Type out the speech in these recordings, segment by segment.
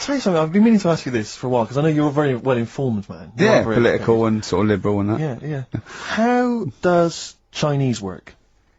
tell you something, I've been meaning to ask you this for a while, because I know you're a very well-informed man. Yeah, political and sort of liberal and that. Yeah, yeah. How does Chinese work?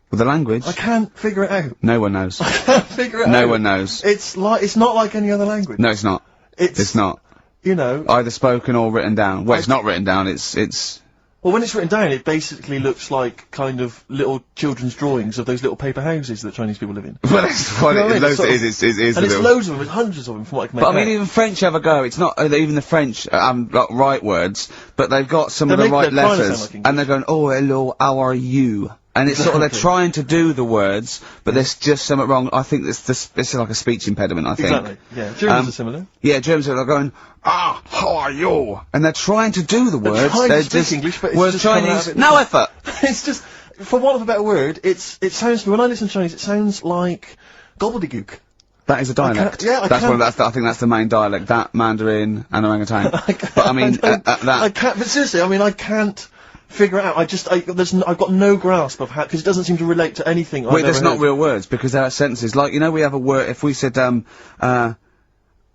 With the language? I can't figure it out. No one knows. I can't figure it out. No one knows. It's not like any other language. No, it's not. It's not. You know. Either spoken or written down. Well, it's not written down, it's... Well, when it's written down, it basically looks like kind of little children's drawings of those little paper houses that Chinese people live in. Well, that's what it is. And it's loads of them, it's hundreds of them from what I can make out. But I mean, even French have a go. It's not even the French got right words, but they've got some of the right letters, and they're going, oh, hello, how are you? And it's sort of, they're trying to do the words, but there's just something wrong. I think this is like a speech impediment, I think. Exactly, yeah. Germans are similar. Yeah, Germans are going, how are you? And they're trying to do the words. They're just English, but it's just Chinese, no effort. It's just, for want of a better word, it sounds, when I listen to Chinese, it sounds like gobbledygook. That is a dialect. I think that's the main dialect, that, Mandarin, and orangutan. But I mean, I can't, but seriously, I mean, I can't figure it out. I've got no grasp of how, because it doesn't seem to relate to anything I've ever there's not heard. real words, because there are sentences. Like, you know, we have a word, if we said,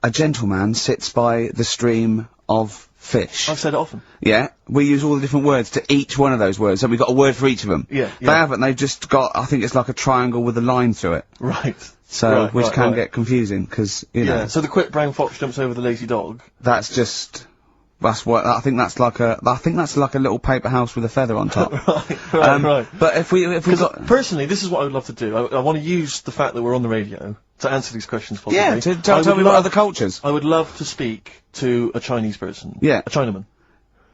a gentleman sits by the stream of fish. I've said it often. Yeah, we use all the different words to each one of those words, so we've got a word for each of them. Yeah, They haven't, they've just got, I think it's like a triangle with a line through it. Right. So, which can get confusing, because, you know. Yeah, so the quick brown fox jumps over the lazy dog. That's just... That's what, I think that's like a little paper house with a feather on top. Right. But if we got... Personally, this is what I would love to do. I want to use the fact that we're on the radio to answer these questions possibly. Yeah, tell me about other cultures. I would love to speak to a Chinese person. Yeah. A Chinaman.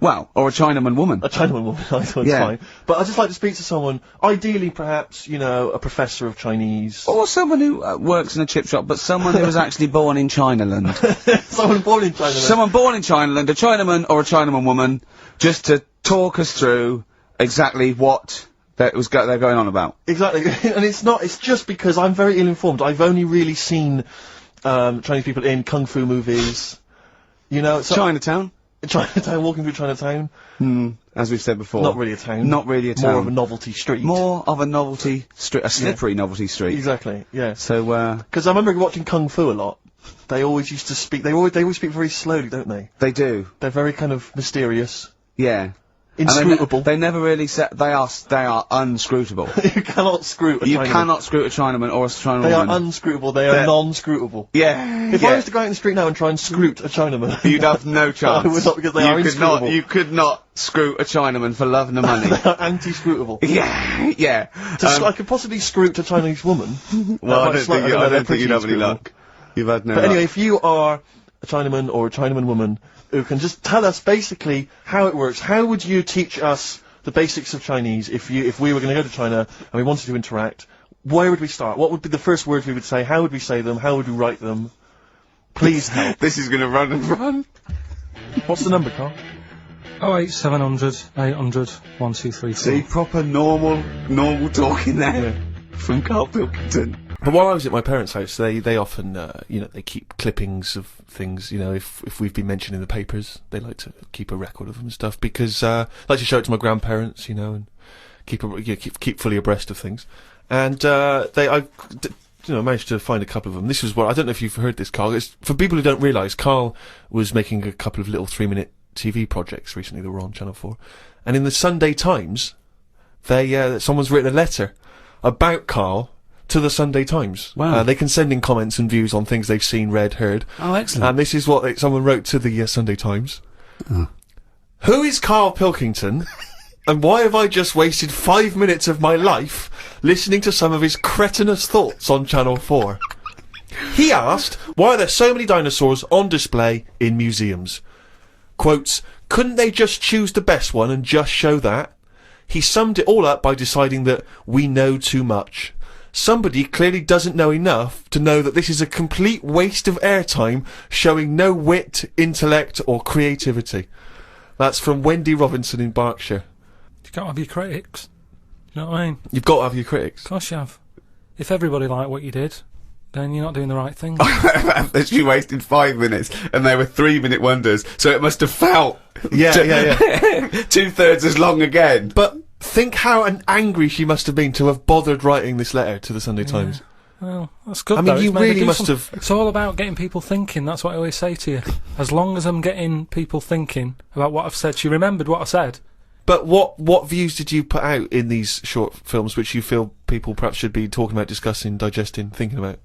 Well, or a Chinaman woman. A Chinaman woman, I thought it's fine. But I'd just like to speak to someone, ideally perhaps, you know, a professor of Chinese. Or someone who works in a chip shop, but someone who was actually born in Chinaland. Someone born in Chinaland. Someone born in Chinaland, a Chinaman or a Chinaman woman, just to talk us through exactly what they're going on about. Exactly, and it's just because I'm very ill-informed. I've only really seen, Chinese people in kung fu movies, you know. So Chinatown? Chinatown, walking through Chinatown. As we've said before. Not really a town. Not really a town. More of a novelty street. More of a novelty street, a slippery novelty street. Exactly, yeah. So, because I remember watching Kung Fu a lot. They always used to speak, they always speak very slowly, don't they? They do. They're very kind of mysterious. Yeah. Inscrutable. They never really they are unscrutable. You cannot screw a Chinaman. You cannot screw a Chinaman or a Chinaman They woman. are unscrutable, they are non-scrutable. Yeah. If I was to go out in the street now and try and scroot a Chinaman... You'd have no chance. I would not, because they are inscrutable. You could not scroot a Chinaman for love nor money. They are anti-scrutable. Yeah, yeah. I could possibly scroot a Chinese woman. Well, I don't think you'd have any luck. You've had no luck. But anyway, if you are a Chinaman or a Chinaman woman who can just tell us basically how it works, how would you teach us the basics of Chinese if we were going to go to China and we wanted to interact? Where would we start? What would be the first words we would say? How would we say them? How would we write them? Please help. This is going to run and run. What's the number, Carl? 08700 800 1234. See, proper normal talking there from Karl Pilkington. But while I was at my parents' house, they often, you know, they keep clippings of things, you know, if we've been mentioned in the papers, they like to keep a record of them and stuff, because, I like to show it to my grandparents, you know, and keep fully abreast of things. And, I managed to find a couple of them. This was what, I don't know if you've heard this, Carl, it's, for people who don't realise, Carl was making a couple of little 3-minute TV projects recently that were on Channel 4. And in the Sunday Times, someone's written a letter about Carl to the Sunday Times. Wow. They can send in comments and views on things they've seen, read, heard. Oh, excellent. And this is what someone wrote to the Sunday Times. Oh. Who is Karl Pilkington? And why have I just wasted 5 minutes of my life listening to some of his cretinous thoughts on Channel 4? He asked, why are there so many dinosaurs on display in museums? Quotes, couldn't they just choose the best one and just show that? He summed it all up by deciding that we know too much. Somebody clearly doesn't know enough to know that this is a complete waste of airtime, showing no wit, intellect or creativity. That's from Wendy Robinson in Berkshire. You can't have your critics. You know what I mean? You've got to have your critics. Of course you have. If everybody liked what you did, then you're not doing the right thing. She wasted 5 minutes, and they were 3-minute wonders, so it must have felt... Yeah. 2/3 as long again. But think how angry she must have been to have bothered writing this letter to the Sunday Times. Well, that's good. I mean, though. you It's made me really do must some- have. It's all about getting people thinking. That's what I always say to you. As long as I'm getting people thinking about what I've said, she remembered what I said. But what views did you put out in these short films which you feel people perhaps should be talking about, discussing, digesting, thinking about?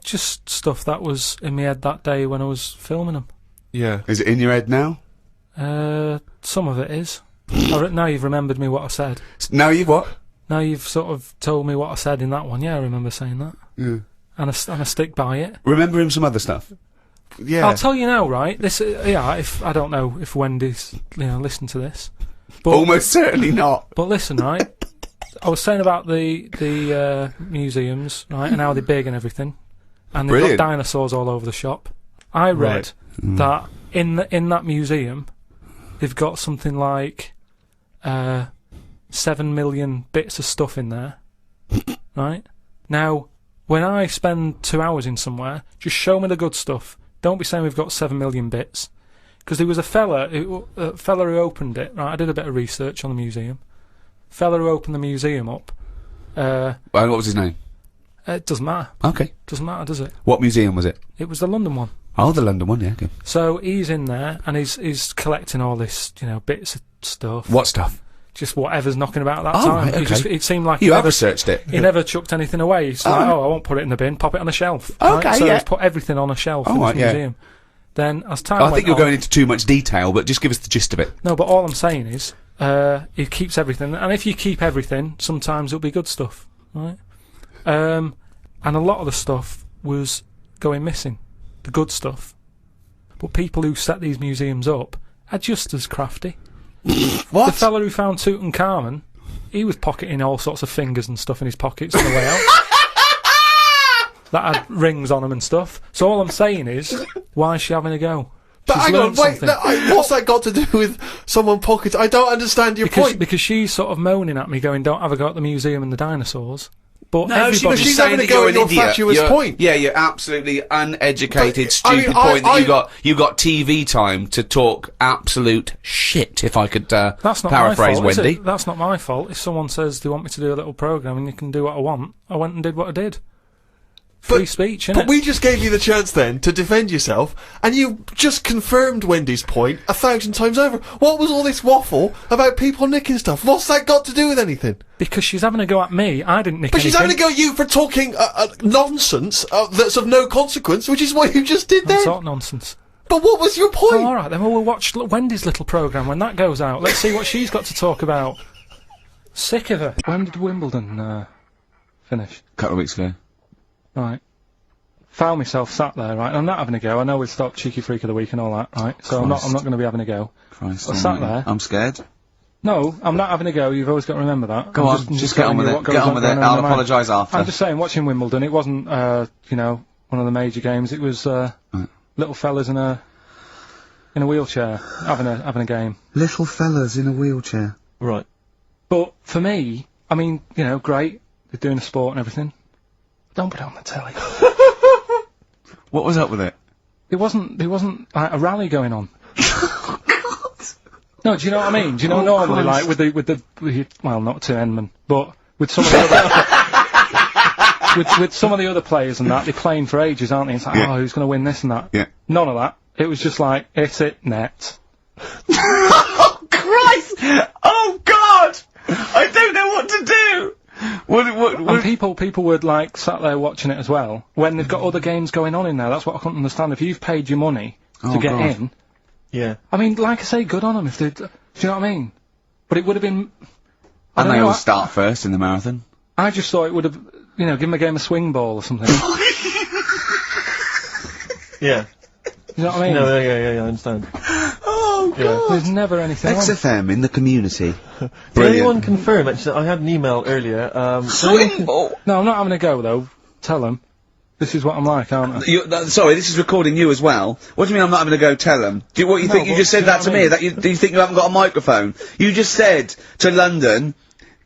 Just stuff that was in my head that day when I was filming them. Yeah. Is it in your head now? Some of it is. Now you've remembered me what I said. Now you've what? Now you've sort of told me what I said in that one. Yeah, I remember saying that. Yeah. And I stick by it. Remember him some other stuff? Yeah. I'll tell you now, right? This, if I don't know if Wendy's, listen to this, but Almost certainly not. But listen, right? I was saying about the museums, right, and how they're big and everything, and they've Brilliant. got dinosaurs all over the shop. I read that in that museum, they've got something like 7 million bits of stuff in there, right? Now, when I spend 2 hours in somewhere, just show me the good stuff. Don't be saying we've got 7 million bits. Because there was a fella who opened it, right? I did a bit of research on the museum. Fella who opened the museum up. Well, what was his name? It doesn't matter. Okay. Doesn't matter, does it? What museum was it? It was the London one. Oh, the London one, yeah, okay. So he's in there, and he's collecting all this, bits of stuff. What stuff? Just whatever's knocking about at that Oh, time. right, okay. It seemed like You have researched it. he never chucked anything away. He's like, I won't put it in the bin, pop it on a shelf. Okay, right? So yeah. he's put everything on a shelf in right, this yeah. museum. Then, as time I went think you're on, going into too much detail, but just give us the gist of it. No, but all I'm saying is, he keeps everything, and if you keep everything, sometimes it'll be good stuff, right? And a lot of the stuff was going missing, the good stuff. But people who set these museums up are just as crafty. What? The fella who found Tutankhamun, he was pocketing all sorts of fingers and stuff in his pockets on the way out. That had rings on them and stuff. So all I'm saying is, why is she having a go? But She's hang on, learnt wait, something. what's that got to do with someone pocket? I don't understand your point. Because she's sort of moaning at me, going, "Don't have a go at the museum and the dinosaurs." But No, everybody, she's saying having a that go you're at your an idiot. fatuous You're- point. Yeah, you're absolutely uneducated, But, stupid I mean, point that I- you got TV time to talk absolute shit, if I could that's not paraphrase my fault, is Wendy. it? That's not my fault. If someone says they want me to do a little program and you can do what I want, I went and did what I did. Free speech, innit? But we just gave you the chance then to defend yourself, and you just confirmed Wendy's point 1,000 times over. What was all this waffle about people nicking stuff? What's that got to do with anything? Because she's having a go at me. I didn't nick But she's anything. having a go at you for talking nonsense that's of no consequence, which is what you just did What then. sort of nonsense? But what was your point? Oh, all right, then we'll watch Wendy's little program when that goes out. Let's see what she's got to talk about. Sick of her. When did Wimbledon finish? A couple of weeks ago. Right. Found myself sat there, right? I'm not having a go. I know we've stopped Cheeky Freak of the Week and all that, right? So I'm not going to be having a go. Christ, I sat there. I'm scared. No, I'm not having a go. You've always got to remember that. Go I'm on, just get on telling with you it. what goes Get on with it. going in I'll my mind. apologise after. I'm just saying, watching Wimbledon, it wasn't, one of the major games. It was little fellas in a wheelchair having a game. Little fellas in a wheelchair. Right. But for me, I mean, great. They're doing a sport and everything. Don't put it on the telly. What was up with it? There wasn't like a rally going on. No, do you know what I mean? Do you know normally Christ. like with the well, not to Enman, but with some of the other with some of the other players and that, they're playing for ages, aren't they? It's like, oh, who's going to win this and that? Yeah. None of that. It was just like, hit it, net. Oh, Christ! Oh, God! I don't know what to do! And people were like sat there watching it as well when they've got other games going on in there. That's what I couldn't understand. If you've paid your money to get God. in, Yeah. I mean, like I say, good on them if they. Do you know what I mean? But it would have been. I And don't they know. all start first in the marathon. I just thought it would have, give them a game of swing ball or something. Yeah. You know what I mean? No, yeah, I understand. Oh, Yeah. There's never anything on. XFM in the community. Did Brilliant. anyone confirm, actually, I had an email earlier, Swing ball! No, I'm not having a go though. Tell them. This is what I'm like, aren't I? Sorry, this is recording you as well. What do you mean I'm not having to go tell them? Do you, what you No, think you but just do said you know that to what I me? mean? That do you think you haven't got a microphone? You just said to London,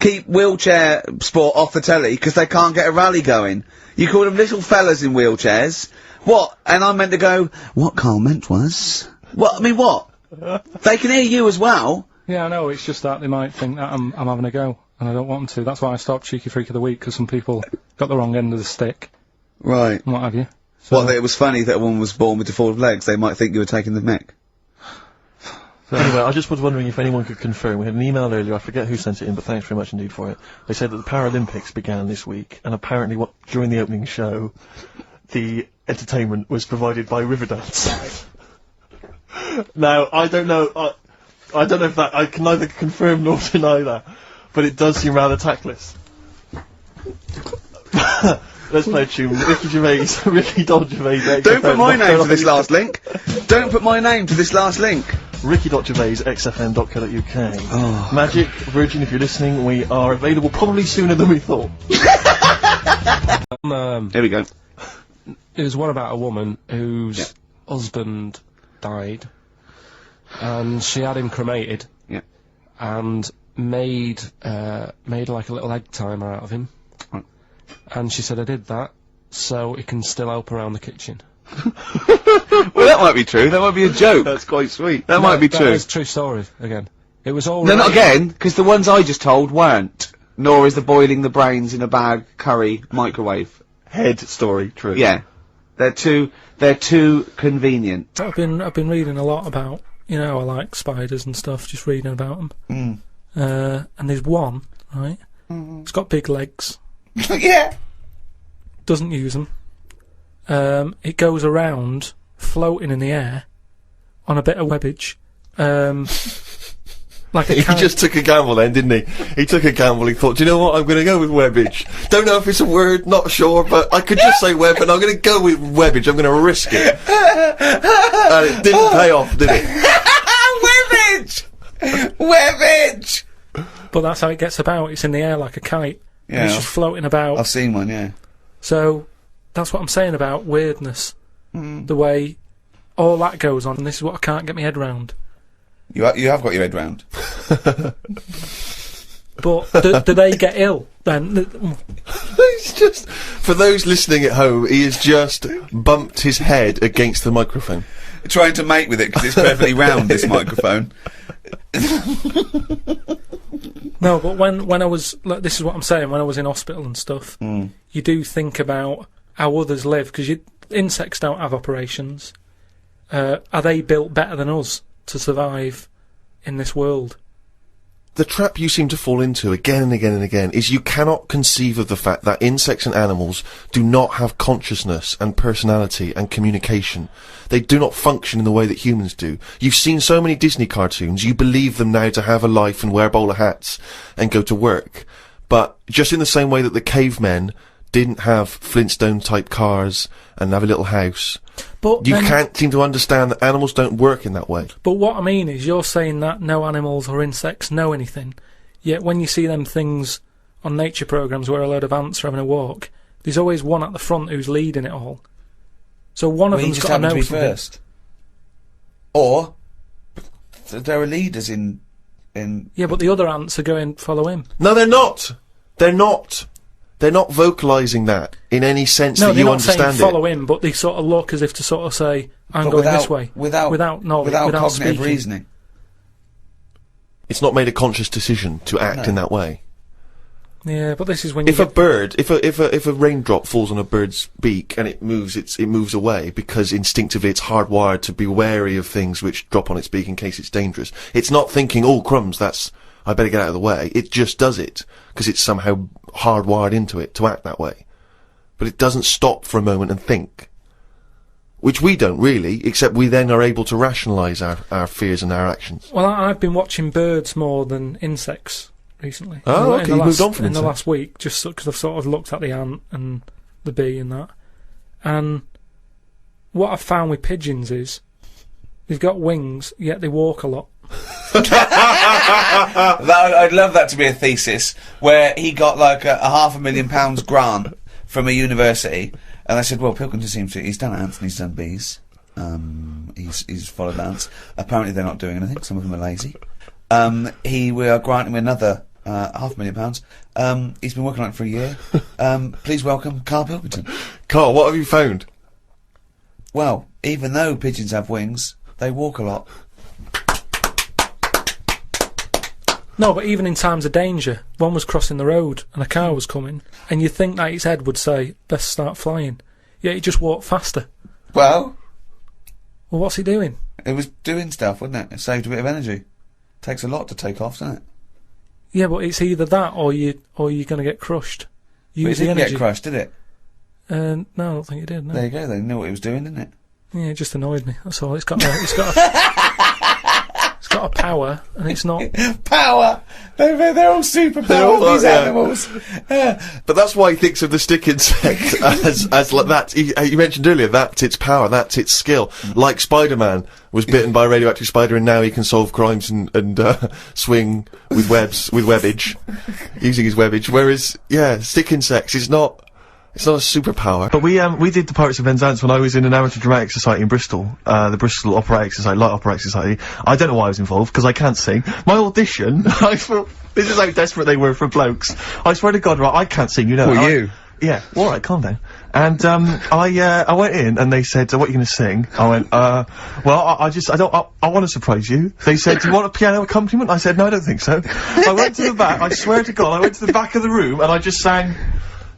keep wheelchair sport off the telly because they can't get a rally going. You called them little fellas in wheelchairs. What? And I meant to go, what Carl meant was... What? I mean, what? They can hear you as well. Yeah, I know. It's just that they might think that I'm having a go. and I don't want them to. That's why I stopped Cheeky Freak of the Week, because some people got the wrong end of the stick. Right. And what have you. So Well, it was funny that a woman was born with deformed legs. They might think you were taking the mick. So anyway, I just was wondering if anyone could confirm. We had an email earlier, I forget who sent it in, but thanks very much indeed for it. They said that the Paralympics began this week, and apparently during the opening show, the entertainment was provided by Riverdance. Now, I don't know if that, I can neither confirm nor deny that, but it does seem rather tactless. Let's play a tune. Ricky Gervais. Don't put my name to this last link. Don't put my name to this last link. Ricky.gervais, xfm.co.uk. Oh. Magic, Virgin, if you're listening, we are available probably sooner than we thought. Here we go. It was one about a woman whose husband died, and she had him cremated. Yeah. And made like a little egg timer out of him. Right. And she said, I did that so it can still help around the kitchen. Well, that might be true. That might be a joke. That's quite sweet. That might be true. That is true story, again. It was all No, not again, because the ones I just told weren't. Nor is the boiling the brains in a bag curry microwave Head story true. Yeah. They're too convenient. I've been reading a lot about, I like spiders and stuff, just reading about them. And there's one, right? It's got big legs. Yeah. Doesn't use them. It goes around, floating in the air, on a bit of webbage. Like a He just took a gamble then, didn't he? He took a gamble, he thought, do you know what, I'm gonna go with webbage. Don't know if it's a word, not sure, but I could just say web, and I'm gonna go with webbage, I'm gonna risk it. And it didn't pay off, did it? Webbage! Webbage! But that's how it gets about. It's in the air like a kite. Yeah, And it's just floating about. I've seen one, yeah. So, that's what I'm saying about weirdness. The way all that goes on, and this is what I can't get my head round. You have got your head round. But do they get ill then? He's just, for those listening at home, he has just bumped his head against the microphone. Trying to mate with it, because it's perfectly round, this microphone. No, but when I was, like, this is what I'm saying, when I was in hospital and stuff, you do think about how others live, because insects don't have operations. Are they built better than us to survive in this world? The trap you seem to fall into again and again and again is you cannot conceive of the fact that insects and animals do not have consciousness and personality and communication. They do not function in the way that humans do. You've seen so many Disney cartoons, you believe them now to have a life and wear bowler hats and go to work. But just in the same way that the cavemen didn't have Flintstone-type cars and have a little house, But you can't seem to understand that animals don't work in that way. But what I mean is, you're saying that no animals or insects know anything, yet when you see them things on nature programmes where a load of ants are having a walk, there's always one at the front who's leading it all. So one of them's got to know something. First. Or there are leaders in. Yeah, but the other ants are going follow him. No, they're not. They're not. They're not vocalising that in any sense that you understand it. No, they're not saying follow him, but they sort of look as if to sort of say, I'm going this way. Without cognitive speaking. reasoning. It's not made a conscious decision to act in that way. Yeah, but this is when you if a raindrop falls on a bird's beak and it moves away because instinctively it's hardwired to be wary of things which drop on its beak in case it's dangerous. It's not thinking, oh crumbs, I better get out of the way. It just does it because it's somehow hardwired into it to act that way. But it doesn't stop for a moment and think. Which we don't really, except we then are able to rationalise our fears and our actions. Well, I've been watching birds more than insects recently. Oh, okay, you moved on from in insects. the last week, just because I've sort of looked at the ant and the bee and that. And what I've found with pigeons is, they've got wings, yet they walk a lot. I'd love that to be a thesis where he got like a £500,000 grant from a university, and I said, well, Pilkington he's done ants and he's done bees. He's followed ants. Apparently they're not doing anything. Some of them are lazy. We are granting him another £500,000. He's been working on it for a year. Please welcome Karl Pilkington. Karl, what have you found? Well, even though pigeons have wings, they walk a lot. No, but even in times of danger, one was crossing the road and a car was coming, and you'd think that its head would say, best start flying. Yet it just walked faster. Well, what's he doing? It was doing stuff, wasn't it? It saved a bit of energy. Takes a lot to take off, doesn't it? Yeah, but it's either that or you're going to get crushed. Use the energy. It didn't get crushed, did it? No, I don't think it did, no. There you go, they knew what it was doing, didn't it? Yeah, it just annoyed me, that's all. It's got a power, and it's not... Power! They're all superpowers, these animals. But that's why he thinks of the stick insect as like that. You mentioned earlier, that's its power, that's its skill. Like Spider-Man was bitten by a radioactive spider, and now he can solve crimes and swing with webs, with webbage, using his webbage. Whereas, yeah, stick insects is not... It's not a superpower. But we did the Pirates of Penzance when I was in an amateur dramatic society in Bristol, the Bristol Operatic Society, Light Operatic Society. I don't know why I was involved, because I can't sing. My audition, I thought, this is how desperate they were for blokes. I swear to God, right, I can't sing, you know. Well, you? Yeah, alright, calm down. And, I went in and they said, what are you gonna sing? I went, well, I want to surprise you. They said, do you want a piano accompaniment? I said, no, I don't think so. I went to the back, I swear to God, I went to the back of the room and I just sang,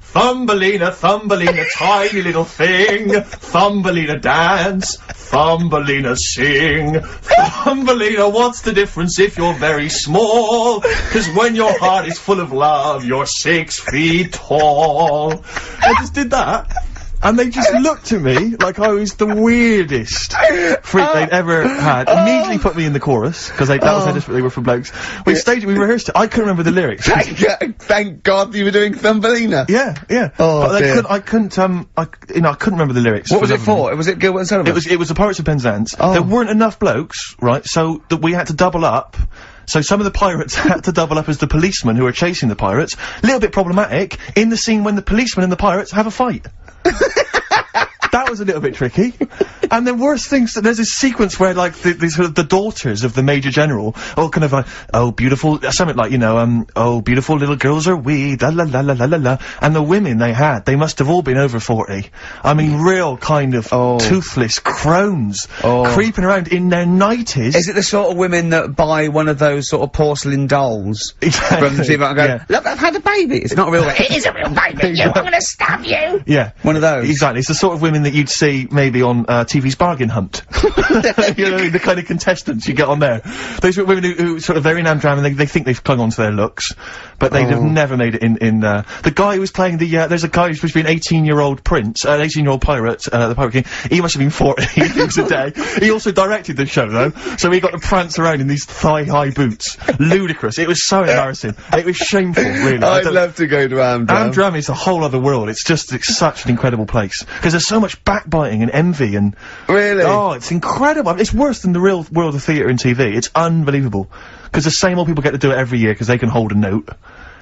Thumbelina, Thumbelina, tiny little thing. Thumbelina dance, Thumbelina sing. Thumbelina, what's the difference if you're very small? 'Cause when your heart is full of love, you're 6 feet tall. I just did that. And they just looked at me like I was the weirdest freak they'd ever had. Immediately put me in the chorus, because that was how desperate they were for blokes. We rehearsed it. I couldn't remember the lyrics. Thank God you were doing Thumbelina. Yeah. Oh, but I couldn't remember the lyrics. What was it for? Was it Gilbert and Sullivan? It was the Pirates of Penzance. There weren't enough blokes, right, so that we had to double up. So some of the pirates had to double up as the policemen who were chasing the pirates. A little bit problematic in the scene when the policemen and the pirates have a fight. That was a little bit tricky. And the worst things, there's this sequence where, like, the daughters of the Major General, all kind of like, oh, beautiful, something like, you know, oh, beautiful little girls are we, la la la la la la la. And the women they must have all been over 40. I mean, real kind of toothless crones, creeping around in their 90s. Is it the sort of women that buy one of those sort of porcelain dolls? Exactly. From the TV and go, look, I've had a baby. It's not a real baby. It is a real baby. I'm gonna stab you. Yeah. One of those. Exactly. It's the sort of women that you'd see maybe on TV's Bargain Hunt. You know, the kind of contestants you get on there. Those women who sort of very Namdram and they think they've clung on to their looks, but they'd have never made it in the guy who was playing there's a guy who's supposed to be an 18-year-old prince, an 18-year-old pirate, the Pirate King. He must have been 40 if it was a day. He also directed the show though, so he got to prance around in these thigh-high boots. Ludicrous. It was so embarrassing. It was shameful, really. I'd love to go to Amdram. Amdram is a whole other world. It's such an incredible place. Because there's so much backbiting and envy and... Really? Oh, it's incredible. It's worse than the real world of theatre and TV. It's unbelievable. Because the same old people get to do it every year because they can hold a note.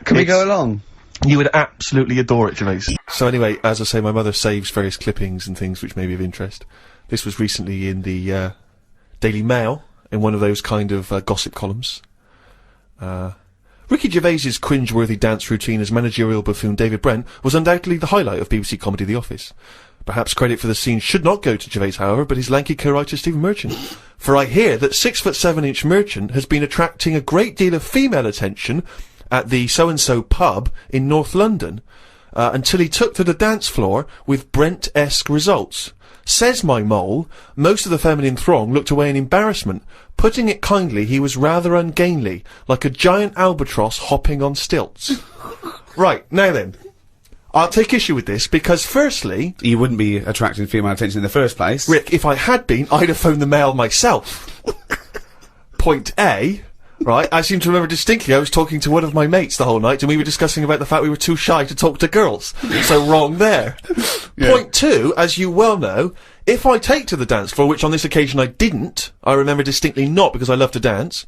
Can we go along? You would absolutely adore it, Gervais. So anyway, as I say, my mother saves various clippings and things which may be of interest. This was recently in the Daily Mail, in one of those kind of gossip columns. Ricky Gervais's cringe-worthy dance routine as managerial buffoon David Brent was undoubtedly the highlight of BBC comedy The Office. Perhaps credit for the scene should not go to Gervais, however, but his lanky co-writer Stephen Merchant. For I hear that 6'7" Merchant has been attracting a great deal of female attention at the so-and-so pub in North London, until he took to the dance floor with Brent-esque results. Says my mole, most of the feminine throng looked away in embarrassment. Putting it kindly, he was rather ungainly, like a giant albatross hopping on stilts. Right, now then. I'll take issue with this, because firstly... You wouldn't be attracting female attention in the first place. Rick, if I had been, I'd have phoned the Mail myself. Point A, right, I seem to remember distinctly I was talking to one of my mates the whole night, and we were discussing about the fact we were too shy to talk to girls. So wrong there. Yeah. Point 2, as you well know, if I take to the dance floor, which on this occasion I didn't, I remember distinctly not because I love to dance,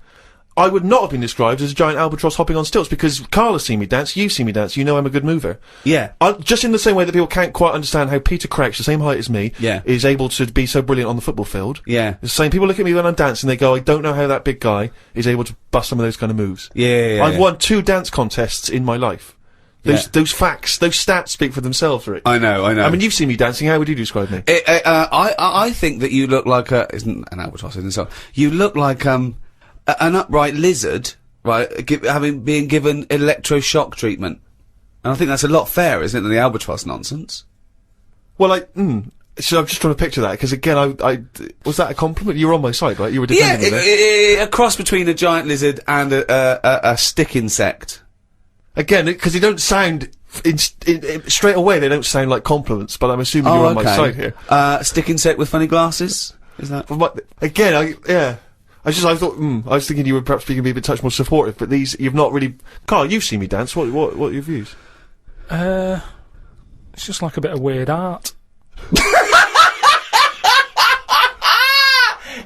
I would not have been described as a giant albatross hopping on stilts, because Carl has seen me dance, you've seen me dance, you know I'm a good mover. Yeah. Just in the same way that people can't quite understand how Peter Crouch, the same height as me, is able to be so brilliant on the football field. Yeah. The same people look at me when I'm dancing, they go, I don't know how that big guy is able to bust some of those kind of moves. Yeah. I've won 2 dance contests in my life. Those facts, those stats speak for themselves, Rick. I know. I mean, you've seen me dancing, how would you describe me? I think that you look like isn't an albatross, isn't it? So, you look like, an upright lizard, right, being given electroshock treatment. And I think that's a lot fairer, isn't it, than the albatross nonsense? Well, so I'm just trying to picture that, because again, I was that a compliment? You were on my side, right? You were defending me. A cross between a giant lizard and a stick insect. Again, because they don't sound, straight away, they don't sound like compliments, but I'm assuming you're on my side here. Stick insect with funny glasses? Is that? Again, I thought, I was thinking you were perhaps being a bit touch more supportive, but you've not really. Carl, you've seen me dance. What are your views? It's just like a bit of weird art.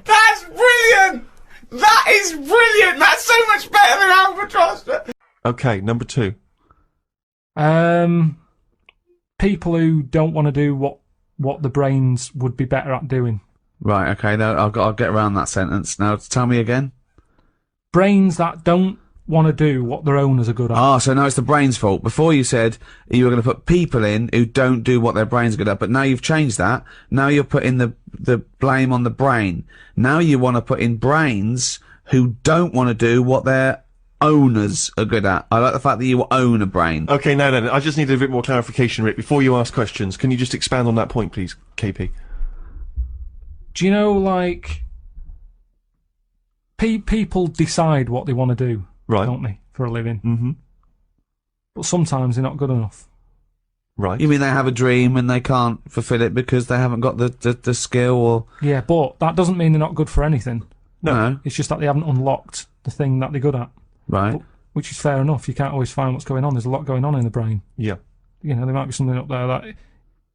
That's brilliant! That is brilliant! That's so much better than albatross! Okay, number 2. People who don't want to do what the brains would be better at doing. Right, okay, now I'll get around that sentence. Now, tell me again. Brains that don't want to do what their owners are good at. Ah, so now it's the brain's fault. Before you said you were going to put people in who don't do what their brain's good at, but now you've changed that. Now you're putting the blame on the brain. Now you want to put in brains who don't want to do what their owners are good at. I like the fact that you own a brain. Okay, no, I just need a bit more clarification, Rick. Before you ask questions, can you just expand on that point, please, KP? Do you know, like, people decide what they want to do, right? Don't they, for a living? Mm-hmm. But sometimes they're not good enough. Right. You mean they have a dream and they can't fulfill it because they haven't got the skill or... Yeah, but that doesn't mean they're not good for anything. No. It's just that they haven't unlocked the thing that they're good at. Right. But, which is fair enough. You can't always find what's going on. There's a lot going on in the brain. Yeah. You know, there might be something up there that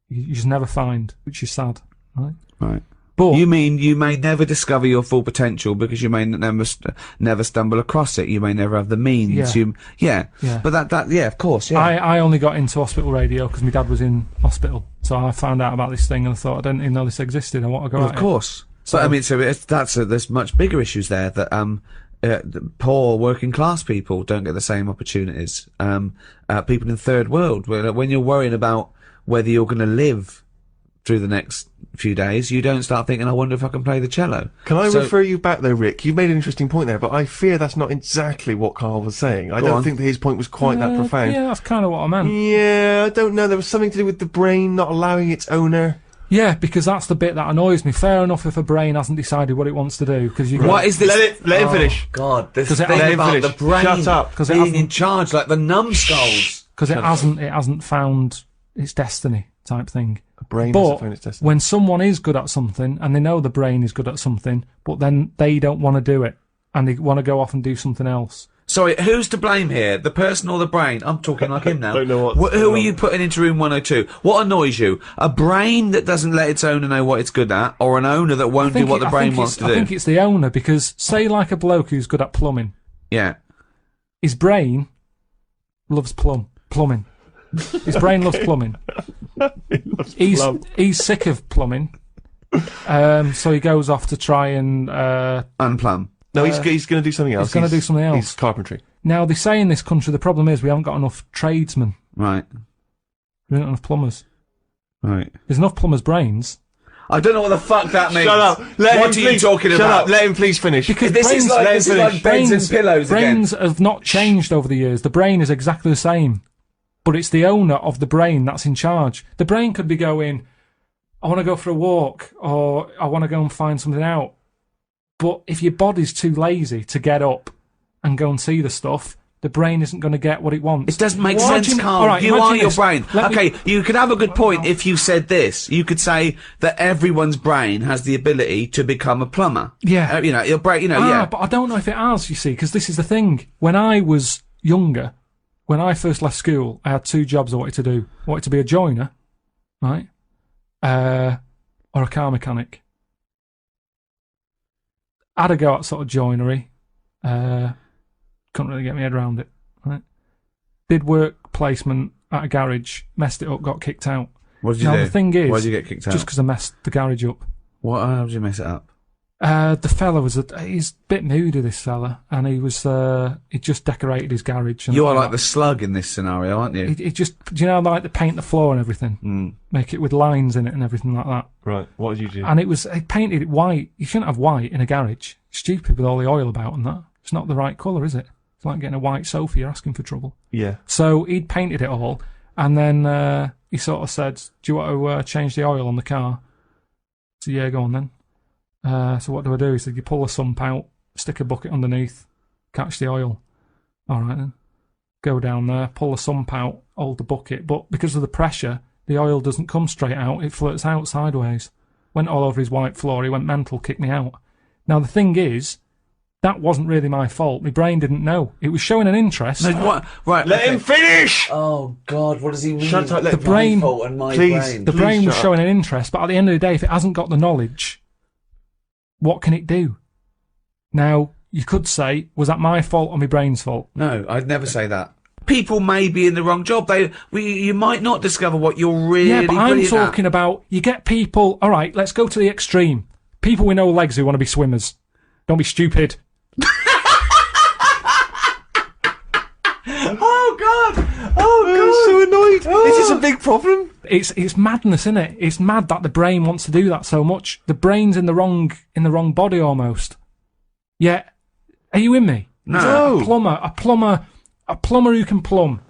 you just never find, which is sad. Right. Right. But you mean you may never discover your full potential because you may never stumble across it. You may never have the means. Yeah. But yeah, of course. Yeah. I only got into hospital radio because my dad was in hospital, so I found out about this thing and I thought I didn't even know this existed. I want to go. Well, of course. So I mean, there's much bigger issues there that the poor working class people don't get the same opportunities. People in third world, when you're worrying about whether you're going to live through the next few days, you don't start thinking, I wonder if I can play the cello. Can I refer you back though, Rick? You've made an interesting point there, but I fear that's not exactly what Carl was saying. I don't think that his point was quite that profound. Yeah, that's kind of what I meant. Yeah, I don't know. There was something to do with the brain not allowing its owner. Yeah, because that's the bit that annoys me. Fair enough if a brain hasn't decided what it wants to do, because you. What is this? Let him finish. God, this thing let about him the finish. brain Shut up. being in charge, like the numbskulls. Because it hasn't found its destiny, type thing. A brain but hasn't found its destiny. When someone is good at something, and they know the brain is good at something, but then they don't want to do it, and they want to go off and do something else. Sorry, who's to blame here? The person or the brain? I'm talking like him now. Don't know what. Who are you putting into room 102? What annoys you? A brain that doesn't let its owner know what it's good at, or an owner that won't do what the brain wants to do? I think it's the owner, because say like a bloke who's good at plumbing. Yeah. His brain loves plumbing. His brain loves plumbing. He's sick of plumbing. So he goes off to try and unplumb. No, he's going to do something else. He's going to do something else. He's carpentry. Now, they say in this country the problem is we haven't got enough tradesmen. Right. We don't have enough plumbers. Right. There's enough plumbers' brains. I don't know what the fuck that means. Shut up. What are you talking about? Shut up. Let him please finish. Because this is like beds and pillows brains have not changed over the years. The brain is exactly the same. But it's the owner of the brain that's in charge. The brain could be going, I want to go for a walk, or I want to go and find something out. But if your body's too lazy to get up and go and see the stuff, the brain isn't going to get what it wants. It doesn't make sense, Carl. Right, you are your this. brain. Okay, you could have a good point if you said this. You could say that everyone's brain has the ability to become a plumber. Yeah. Your brain, yeah. But I don't know if it has, you see, because this is the thing. When I was younger, when I first left school, I had 2 jobs I wanted to do. I wanted to be a joiner, right? Or a car mechanic. I had a go at sort of joinery. Couldn't really get my head around it. Right? Did work placement at a garage, messed it up, got kicked out. What did you do? The thing is, why did you get kicked out? Just because I messed the garage up. What? How did you mess it up? The fella he's a bit moody, this fella, and he just decorated his garage. And you are like the slug in this scenario, aren't you? He just, do you know, like to paint the floor and everything? Make it with lines in it and everything like that. Right, what did you do? And he painted it white. You shouldn't have white in a garage. Stupid with all the oil about and that. It's not the right colour, is it? It's like getting a white sofa, you're asking for trouble. Yeah. So he'd painted it all, and then he sort of said, do you want to change the oil on the car? So yeah, go on then. So what do I do? He said, you pull the sump out, stick a bucket underneath, catch the oil. All right then. Go down there, pull the sump out, hold the bucket, but because of the pressure, the oil doesn't come straight out, it flirts out sideways. Went all over his white floor, he went mental, kicked me out. Now the thing is, that wasn't really my fault. My brain didn't know. It was showing an interest. No, what? Right. Let him finish! Oh God, what does he mean? Shut up, let The brain- My fault and my Please. brain. The brain was shut up. showing an interest, but at the end of the day, if it hasn't got the knowledge, what can it do? Now, you could say, was that my fault or my brain's fault? No, I'd never say that. People may be in the wrong job. You might not discover what you're really Yeah, but I'm brilliant at. talking about, you get people, alright, let's go to the extreme. People with no legs who want to be swimmers. Don't be stupid. Oh God! I'm so annoyed. This is a big problem. It's madness, isn't it? It's mad that the brain wants to do that so much. The brain's in the wrong body almost. Yeah. Are you with me? No. A plumber who can plumb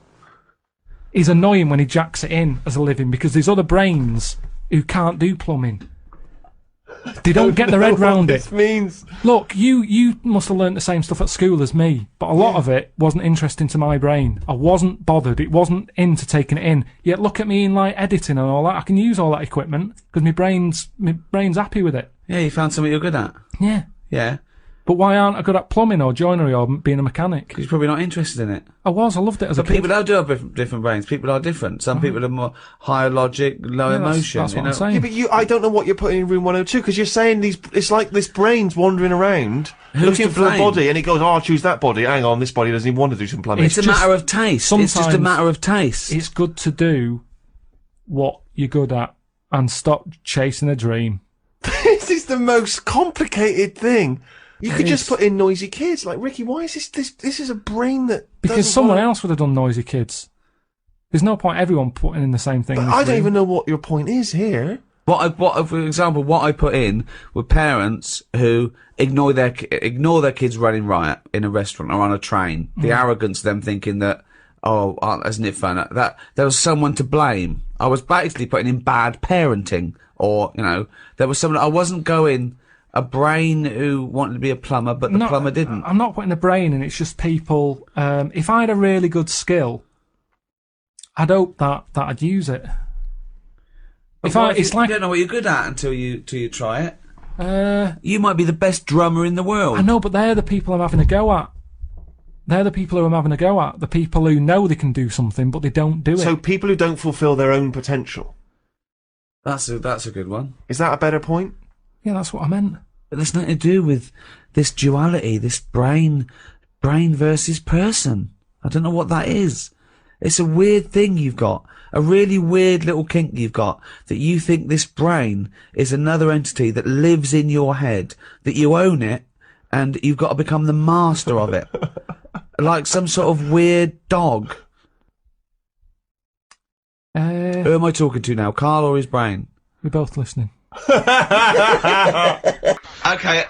is annoying when he jacks it in as a living because there's other brains who can't do plumbing. They don't get their head round it. This means. Look, you must have learnt the same stuff at school as me, but a lot of it wasn't interesting to my brain. I wasn't bothered. It wasn't into taking it in. Yet look at me in like editing and all that. I can use all that equipment because my brain's happy with it. Yeah, you found something you're good at. Yeah. Yeah. But why aren't I good at plumbing or joinery or being a mechanic? You're probably not interested in it. I loved it as a But kid. people do have different brains. People are different. Some people are more higher logic, low Yeah, emotion. that's what you I'm know? saying. Yeah, but I don't know what you're putting in room 102 because you're saying it's like this brain's wandering around looking to for a blame? body, and it goes, "Oh, I'll choose that body." Hang on, this body doesn't even want to do some plumbing. It's a matter of taste. It's just a sometimes matter of taste. It's good to do what you're good at and stop chasing a dream. This is the most complicated thing. You could just is. put in noisy kids. Like, Ricky, why is this is a brain that Because doesn't someone wanna- else would have done Noisy Kids. There's no point everyone putting in the same thing. But in this I don't room. even know what your point is here. For example, what I put in were parents who ignore their kids running riot in a restaurant or on a train. The arrogance of them thinking that, isn't it fun? That there was someone to blame. I was basically putting in bad parenting, or there was someone. I wasn't going a brain who wanted to be a plumber, but the plumber didn't. I'm not putting the brain in. It's just people. If I had a really good skill, I'd hope that I'd use it. You don't know what you're good at until you try it. You might be the best drummer in the world. I know, but they're the people I'm having a go at. They're the people who I'm having a go at. The people who know they can do something, but they don't do So it. people who don't fulfil their own potential. That's a good one. Is that a better point? Yeah, that's what I meant. But there's nothing to do with this duality, this brain versus person. I don't know what that is. It's a weird thing you've got. A really weird little kink you've got, that you think this brain is another entity that lives in your head, that you own it, and you've got to become the master of it. Like some sort of weird dog. Who am I talking to now, Carl or his brain? We're both listening. Okay,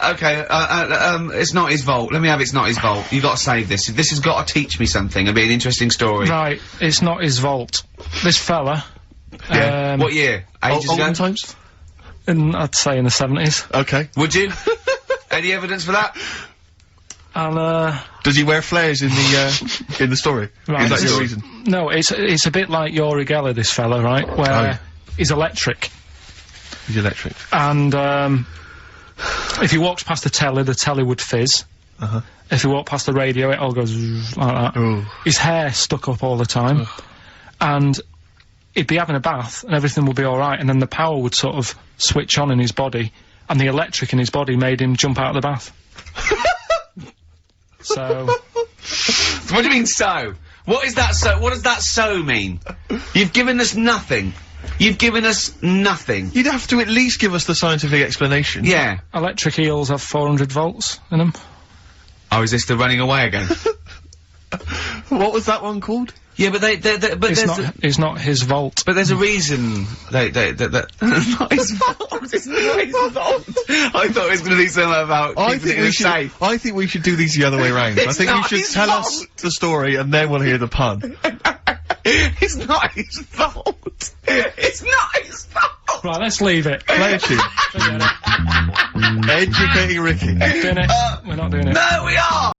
it's not his fault. Let me have It's Not His Fault. You've got to save this. This has got to teach me something. It'll be an interesting story. Right, it's not his fault. This fella. Yeah. What year? Ages ago? Olden times? I'd say in the 70s. Okay. Would you? Any evidence for that? And Does he wear flares in the story? Right, Is that this your is- reason? no, it's a bit like Yuri Geller, this fella, right? Where he's electric. He's electric. And if he walks past the telly would fizz. Uh-huh. If he walked past the radio, it all goes like that. Ooh. His hair stuck up all the time. And he'd be having a bath and everything would be alright, and then the power would sort of switch on in his body, and the electric in his body made him jump out of the bath. So... What do you mean, so? What is that so? What does that so mean? You've given us nothing. You've given us nothing. You'd have to at least give us the scientific explanation. Yeah. Electric eels have 400 volts in them. Oh, is this the running away again? What was that one called? Yeah, but It's not his vault. But there's a reason it's not his fault. It's not his fault. I thought it was going to be something about keeping it in a safe. I think we should do these the other way round. I think you should tell us the story and then we'll hear the pun. It's not his fault. It's not his fault. Right, let's leave it. Play a tune. Educating Ricky. Doing it. We're not doing it. No, we are.